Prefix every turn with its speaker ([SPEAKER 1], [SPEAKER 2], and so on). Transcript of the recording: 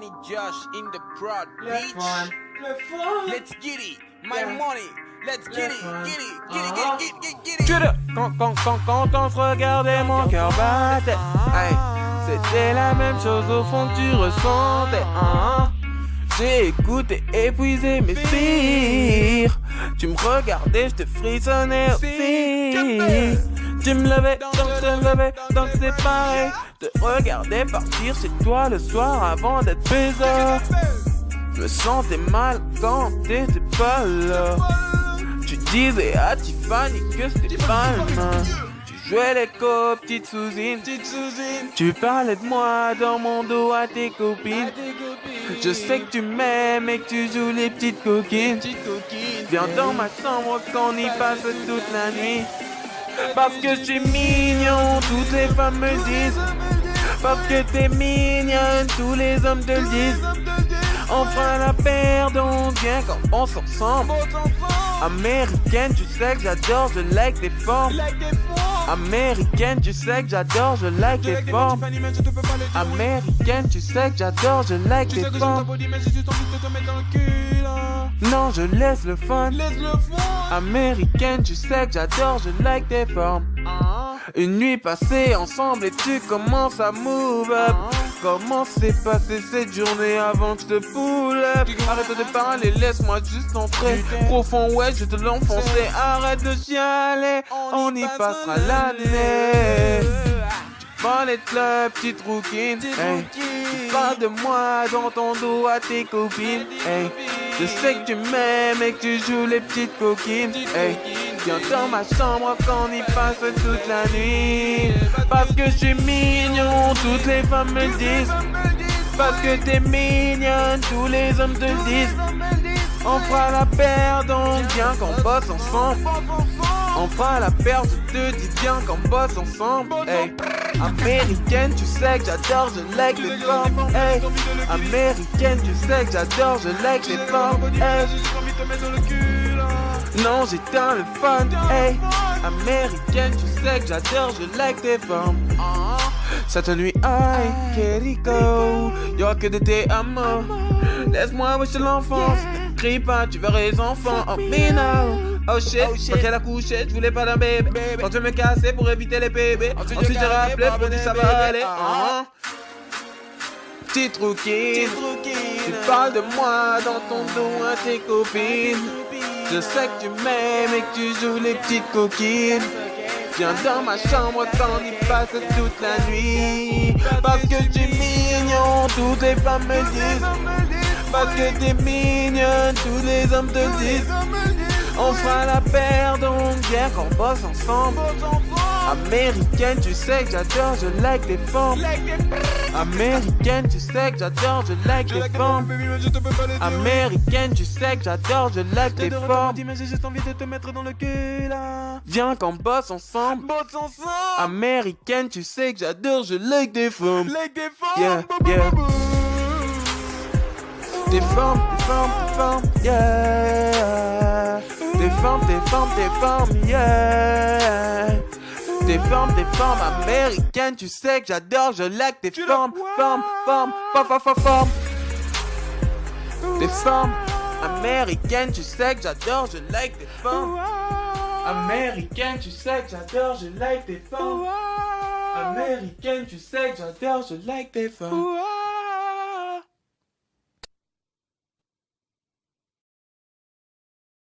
[SPEAKER 1] Danny Josh in the prod,
[SPEAKER 2] Le
[SPEAKER 1] bitch.
[SPEAKER 2] fun, le fun.
[SPEAKER 1] Let's get it, my
[SPEAKER 2] Yeah.
[SPEAKER 1] money. Let's get it,
[SPEAKER 2] fun.
[SPEAKER 1] get it, get it.
[SPEAKER 3] Quand on se regardait, mon cœur battait. Hey, c'était la même chose au fond que tu ressentais. J'ai écouté, épuisé mes spires. Tu me regardais, je te frissonnais aussi. Tu me levais, donc je te levais, donc c'est pareil. Te regardais partir chez toi le soir avant d'être baiser. Je me sentais mal quand t'étais pas là. Tu disais à Tiffany que c'était pas humain. Tu jouais les copes, petite Sousine. Tu parlais de moi dans mon dos à tes copines. Je sais que tu m'aimes et que tu joues les petites coquines. Viens dans ma chambre qu'on y passe toute la nuit. Parce que je suis mignon, toutes les femmes me le disent. Parce que t'es mignonne, tous les hommes te le disent. On fera la paire, donc viens quand on s'ensemble. Américaine, tu sais que j'adore, je like tes formes. Américaine, tu sais que j'adore, je like tes formes. Américaine, tu sais que j'adore, je like tes formes. Non, je laisse le fun. Américaine, tu sais que j'adore, je like tes formes. Une nuit passée ensemble et tu commences à move up. Comment s'est passée cette journée avant que je te pull up? Arrête de parler, laisse-moi juste entrer. Profond, ouais, je te l'enfoncer. Arrête de chialer, on y passera l'année. Tu parlais de la petite rouquine, hey. Tu parles de moi dans ton dos à tes copines, hey. Je sais que tu m'aimes et que tu joues les petites coquines, hey. Viens dans ma chambre qu'on y passe toute la nuit. Parce que je suis mignon, toutes les femmes me le disent. Parce que t'es mignonne, tous les hommes te le disent. On fera la paire, donc viens qu'on bosse ensemble. On fera la paire, je te dis bien qu'on bosse ensemble. Hey. Américaine, tu sais que j'adore, je like les formes. Hey. Américaine, tu sais que j'adore, je like les formes. Hey. Non, j'éteins le fun, hey. Américaine, tu sais que j'adore, je like tes formes. Cette nuit, aïe, Keriko, y'aura que de tes amours. Laisse-moi wesh l'enfance, crie pas, tu verras les enfants. Oh, mais non, oh shit, quand elle a couché, je voulais pas d'un bébé. Quand je me cassais pour éviter les bébés. Ensuite j'ai rappelé pour dire ça va aller. Petite rouquine, tu parles de moi dans ton dos à tes copines. Je sais que tu m'aimes et que tu joues les petites coquines. Viens dans ma chambre quand on y passe toute la nuit. Parce que tu es mignon, toutes les femmes me le disent. Parce que t'es mignonne, tous les hommes te le disent. On fera la paire, donc viens qu'on bosse ensemble. Américaine, tu sais que j'adore, je like tes formes. Américaine, tu sais que j'adore, je like tes formes. Américaine, tu sais que j'adore, je like tes formes.
[SPEAKER 2] Mais j'ai juste envie de te mettre dans le cul là.
[SPEAKER 3] Viens qu'on bosse ensemble. Américaine, tu sais que j'adore, je like tes formes. Yeah, yeah. Tes formes, yeah. Tes formes, yeah. Tes formes américaines, tu sais que j'adore, je like tes formes. Tes formes américaines, tu sais que j'adore, je like tes formes. Américaine, tu sais que j'adore, je like tes formes. Américaine, tu sais que j'adore, je like tes formes.